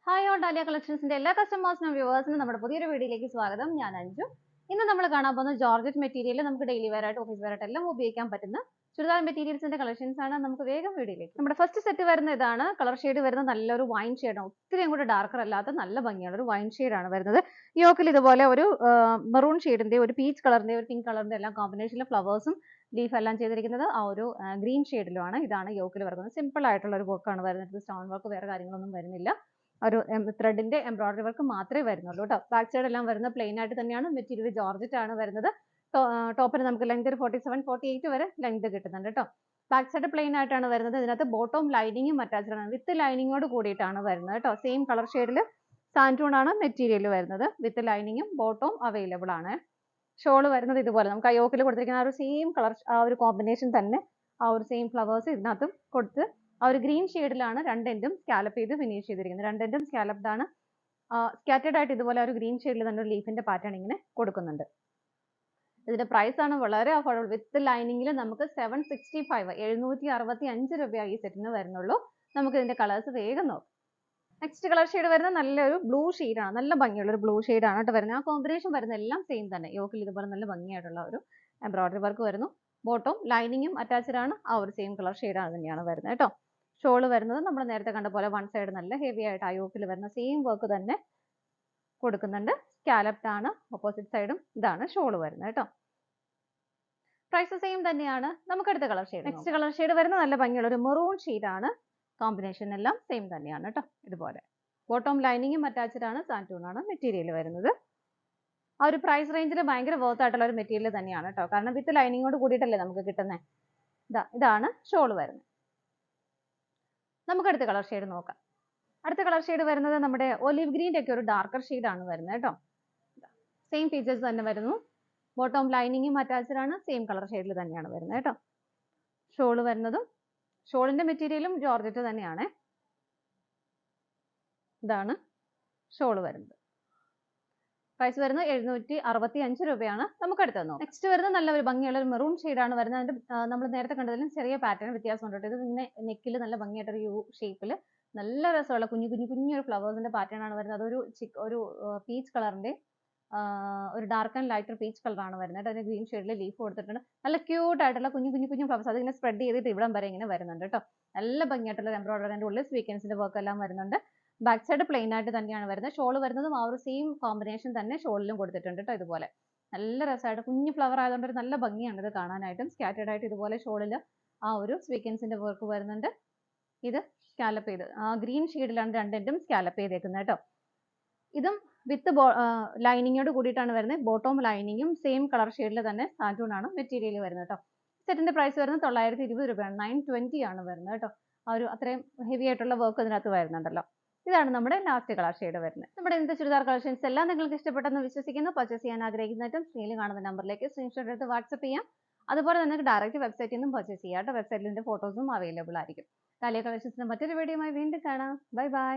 Hi all dahlia കളക്ഷൻസിന്റെ എല്ലാ കസ്റ്റമേഴ്സിനും വ്യൂവേഴ്സിനും നമ്മുടെ പുതിയൊരു വീഡിയോയിലേക്ക് സ്വാഗതം. ഞാൻ അഞ്ജു. ഇന്ന് നമ്മൾ കാണാൻ പോകുന്ന ജോർജറ്റ് മെറ്റീരിയൽ നമുക്ക് ഡെയിലി വെയർ ആയിട്ട് ഓഫീസ് വെയർ ആയിട്ട് എല്ലാം ഉപയോഗിക്കാൻ പറ്റുന്ന ചുരിദാർ മെറ്റീരിയൽസിന്റെ കളക്ഷൻസ് ആണ്. നമുക്ക് വേഗം വീഡിയോയിലേക്ക്. നമ്മുടെ ഫസ്റ്റ് സെറ്റ് വരുന്ന ഇതാണ്. കളർ ഷെയ്ഡ് വരുന്നത് നല്ലൊരു വൈൻ ഷെയ്ഡാണ്. ഒത്തിരി അങ്ങോട്ട് ഡാർക്കർ അല്ലാത്ത നല്ല ഭംഗിയുള്ള ഒരു വൈൻ ഷെയ്ഡാണ് വരുന്നത്. യോക്കിൽ ഇതുപോലെ ഒരു മെറൂൺ ഷെയ്ഡിന്റെ, ഒരു പീച്ച് കളറിന്റെ, ഒരു പിങ്ക് കളറിന്റെ എല്ലാം കോമ്പിനേഷനിൽ ഫ്ലവേഴ്സും ലീഫ് എല്ലാം ചെയ്തിരിക്കുന്നത് ആ ഒരു ഗ്രീൻ ഷെയ്ഡിലുമാണ്. ഇതാണ് യോക്കിൽ വരുന്നത്. സിമ്പിൾ ആയിട്ടുള്ള ഒരു വർക്കാണ് വരുന്നത്. സ്റ്റോൺ വർക്ക് വേറെ കാര്യങ്ങളൊന്നും വരുന്നില്ല. ഒരു ത്രെഡിന്റെ എംബ്രോയിഡറി വർക്ക് മാത്രമേ വരുന്നുള്ളൂ കേട്ടോ. ബാക്ക് സൈഡ് എല്ലാം വരുന്നത് പ്ലെയിൻ ആയിട്ട് തന്നെയാണ്. മെറ്റീരിയൽ ജോർജറ്റ് ആണ് വരുന്നത്. ടോപ്പിന് നമുക്ക് ലെങ്ത് ഒരു 47-48 വരെ ലെങ്ത് കിട്ടുന്നുണ്ട് കേട്ടോ. ബാക്ക് സൈഡ് പ്ലെയിൻ ആയിട്ടാണ് വരുന്നത്. ഇതിനകത്ത് ബോട്ടം ലൈനിങ്ങും അറ്റാച്ച്ഡ് ആണ്. വിത്ത് ലൈനിങ്ങോട് കൂടിയിട്ടാണ് വരുന്നത് കേട്ടോ. സെയിം കളർ ഷെയ്ഡിൽ സാൻറ്റൂൺ ആണ് മെറ്റീരിയൽ വരുന്നത്. വിത്ത് ലൈനിങ്ങും ബോട്ടവും അവൈലബിൾ ആണ്. ഷോള് വരുന്നത് ഇതുപോലെ നമുക്ക് യോക്കിൽ കൊടുത്തിരിക്കുന്ന ആ ഒരു സെയിം കളർ, ആ ഒരു കോമ്പിനേഷൻ തന്നെ, ആ ഒരു സെയിം ഫ്ലവേഴ്സ് ഇതിനകത്തും കൊടുത്ത് ആ ഒരു ഗ്രീൻ ഷെയ്ഡിലാണ് രണ്ട് എൻഡും സ്കാലപ്പ് ചെയ്ത് ഫിനിഷ് ചെയ്തിരിക്കുന്നത്. രണ്ട് എൻഡും സ്കാലപ്ഡ് ആണ്. സ്കാറ്റേഡ് ആയിട്ട് ഇതുപോലെ ഒരു ഗ്രീൻ ഷെയ്ഡിൽ തന്നെ ഒരു ലീഫിന്റെ പാറ്റേൺ ഇങ്ങനെ കൊടുക്കുന്നുണ്ട്. ഇതിന്റെ പ്രൈസ് ആണ് വളരെ അഫോർഡബിൾ. വിത്ത് ലൈനിങ്ങിൽ നമുക്ക് 765 765 രൂപ ഈ സെറ്റിന് വരുന്നുള്ളൂ. നമുക്ക് ഇതിന്റെ കളേഴ്സ് വേഗം നോക്കാം. നെക്സ്റ്റ് കളർ ഷെയ്ഡ് വരുന്നത് നല്ലൊരു ബ്ലൂ ഷെയ്ഡാണ്. നല്ല ഭംഗിയുള്ള ഒരു ബ്ലൂ ഷെയ്ഡാണ് കേട്ടോ വരുന്നത്. ആ കോമ്പിനേഷൻ വരുന്ന എല്ലാം സെയിം തന്നെ. യോക്കിൽ ഇതുപോലെ നല്ല ഭംഗിയായിട്ടുള്ള ഒരു എംബ്രോയിഡറി വർക്ക് വരുന്നു. ബോട്ടം ലൈനിങ്ങും അറ്റാച്ച്ഡ് ആണ്. ആ ഒരു സെയിം കളർ ഷെയ്ഡാണ് തന്നെയാണ് വരുന്നത് കേട്ടോ. ഷോള് വരുന്നത് നമ്മൾ നേരത്തെ കണ്ട പോലെ വൺ സൈഡ് നല്ല ഹെവി ആയിട്ട് ആ യോക്കിൽ വരുന്ന സെയിം വർക്ക് തന്നെ കൊടുക്കുന്നുണ്ട്. സ്കാലപ്ഡ് ആണ്. ഓപ്പോസിറ്റ് സൈഡും ഇതാണ് ഷോള് വരുന്നത് കേട്ടോ. പ്രൈസ് സെയിം തന്നെയാണ്. നമുക്ക് അടുത്ത colour shade. Next colour shade വരുന്നത് നല്ല ഭംഗിയുള്ള ഒരു മെറൂൺ ഷെയ്ഡാണ്. കോമ്പിനേഷൻ എല്ലാം സെയിം തന്നെയാണ് കേട്ടോ. ഇതുപോലെ ബോട്ടം ലൈനിങ്ങും അറ്റാച്ച്ഡ് ആണ്. സാൻറ്റൂൺ ആണ് മെറ്റീരിയൽ വരുന്നത്. ആ ഒരു പ്രൈസ് റേഞ്ചിൽ ഭയങ്കര വർത്ത് ആയിട്ടുള്ള ഒരു മെറ്റീരിയൽ തന്നെയാണ് കേട്ടോ. കാരണം വിത്ത് ലൈനിങ്ങോട് കൂടിയിട്ടല്ലേ നമുക്ക് കിട്ടുന്നത്. ഇതാണ് ഷോള് വരുന്നത്. നമുക്ക് അടുത്ത കളർ ഷെയ്ഡ് നോക്കാം. അടുത്ത കളർ ഷെയ്ഡ് വരുന്നത് നമ്മുടെ ഒലിവ് ഗ്രീൻ്റെ ഒക്കെ ഒരു ഡാർക്കർ ഷെയ്ഡാണ് വരുന്നത് കേട്ടോ. സെയിം ഫീച്ചേഴ്സ് തന്നെ വരുന്നു. ബോട്ടം ലൈനിങ്ങും അറ്റാച്ച്ഡ് ആണ്. സെയിം കളർ ഷെയ്ഡിൽ തന്നെയാണ് വരുന്നത് കേട്ടോ. ഷോള് വരുന്നതും ഷോളിന്റെ മെറ്റീരിയലും ജോർജറ്റ് തന്നെയാണ്. ഇതാണ് ഷോള് വരുന്നത്. പ്രൈസ് വരുന്നത് 765 രൂപയാണ്. നമുക്ക് അടുത്ത് നോക്കാം. നെക്സ്റ്റ് വരുന്നത് നല്ല ഒരു ഭംഗിയുള്ള ഒരു മെറൂൺ ഷെയ്ഡാണ് വരുന്നത്. അതിന്റെ നമ്മൾ നേരത്തെ കണ്ടതിലും ചെറിയ പാറ്റേൺ വ്യത്യാസമുണ്ട്. ഇത് ഇങ്ങനെ നെക്കിൽ നല്ല ഭംഗിയായിട്ടൊരു യു ഷേപ്പിൽ നല്ല രസമുള്ള കുഞ്ഞൊരു ഫ്ലവേഴ്സിന്റെ പാറ്റേൺ ആണ് വരുന്നത്. അതൊരു ഒരു പീച്ച് കളറിന്റെ ഒരു ഡാർക്ക് ആൻഡ് ലൈറ്റർ പീച്ച് കളറാണ് വരുന്നത്. അതിന് ഗ്രീൻ ഷെയ്ഡിൽ ലീഫ് കൊടുത്തിട്ടുണ്ട്. നല്ല ക്യൂട്ട് ആയിട്ടുള്ള കുഞ്ഞു ഫ്ലവേഴ്സ് അതിങ്ങനെ സ്പ്രെഡ് ചെയ്തിട്ട് ഇവിടം വരെ ഇങ്ങനെ വരുന്നുണ്ട് കേട്ടോ. നല്ല ഭംഗിയായിട്ടുള്ള എംബ്രോയിഡറി, അതിന്റെ ഉള്ളിൽ സ്വീക്വൻസിന്റെ വർക്ക് എല്ലാം വരുന്നുണ്ട്. ബാക്ക് സൈഡ് പ്ലെയിൻ ആയിട്ട് തന്നെയാണ് വരുന്നത്. ഷോള് വരുന്നതും ആ ഒരു സെയിം കോമ്പിനേഷൻ തന്നെ ഷോളിലും കൊടുത്തിട്ടുണ്ട് കേട്ടോ. ഇതുപോലെ നല്ല രസമായിട്ട് കുഞ്ഞു ഫ്ലവർ ആയതുകൊണ്ട് ഒരു നല്ല ഭംഗിയാണ് ഇത് കാണാനായിട്ടും. സ്കാറ്റേഡ് ആയിട്ട് ഇതുപോലെ ഷോളിൽ ആ ഒരു സ്വീക്വൻസിന്റെ വർക്ക് വരുന്നുണ്ട്. ഇത് സ്കാലപ്പ് ചെയ്ത് ആ ഗ്രീൻ ഷെയ്ഡിലാണ് രണ്ടെൻഡും സ്കാലപ്പ് ചെയ്തേക്കുന്നത് കേട്ടോ. ഇതും വിത്ത് ലൈനിങ്ങോട് കൂടിയിട്ടാണ് വരുന്നത്. ബോട്ടം ലൈനിങ്ങും സെയിം കളർ ഷെയ്ഡിൽ തന്നെ സാൻറ്റൂൺ ആണ് മെറ്റീരിയൽ വരുന്നത് കേട്ടോ. സെറ്റിന്റെ പ്രൈസ് വരുന്നത് 920 രൂപയാണ്. 920 ആണ് വരുന്നത് കേട്ടോ. ആ ഒരു അത്രയും ഹെവി ആയിട്ടുള്ള വർക്ക് ഇതിനകത്ത് വരുന്നുണ്ടല്ലോ. ഇതാണ് നമ്മുടെ ലാസ്റ്റ് കളർ ഷെയ്ഡ് വരുന്നത്. നമ്മുടെ ഇന്നത്തെ ചുരിദാർ കളക്ഷൻസ് എല്ലാം നിങ്ങൾക്ക് ഇഷ്ടപ്പെട്ടെന്ന് വിശ്വസിക്കുന്നു. പർച്ചേസ് ചെയ്യാൻ ആഗ്രഹിക്കുന്നതായിട്ടും സ്ക്രീനിൽ കാണുന്ന നമ്പറിലേക്ക് സ്ക്രീൻഷോട്ട് എടുത്ത് വാട്സ്ആപ്പ് ചെയ്യാം. അതുപോലെ നിങ്ങൾക്ക് ഡയറക്റ്റ് വെബ്സൈറ്റിൽ നിന്നും പർച്ചേസ് ചെയ്യാം കേട്ടോ. വെബ്സൈറ്റിന്റെ ഫോട്ടോസും അവൈലബിൾ ആയിരിക്കും. ഡാലിയ കളക്ഷൻസിന്റെ മറ്റൊരു വീഡിയോയുമായി വീണ്ടും കാണാം. Bye bye.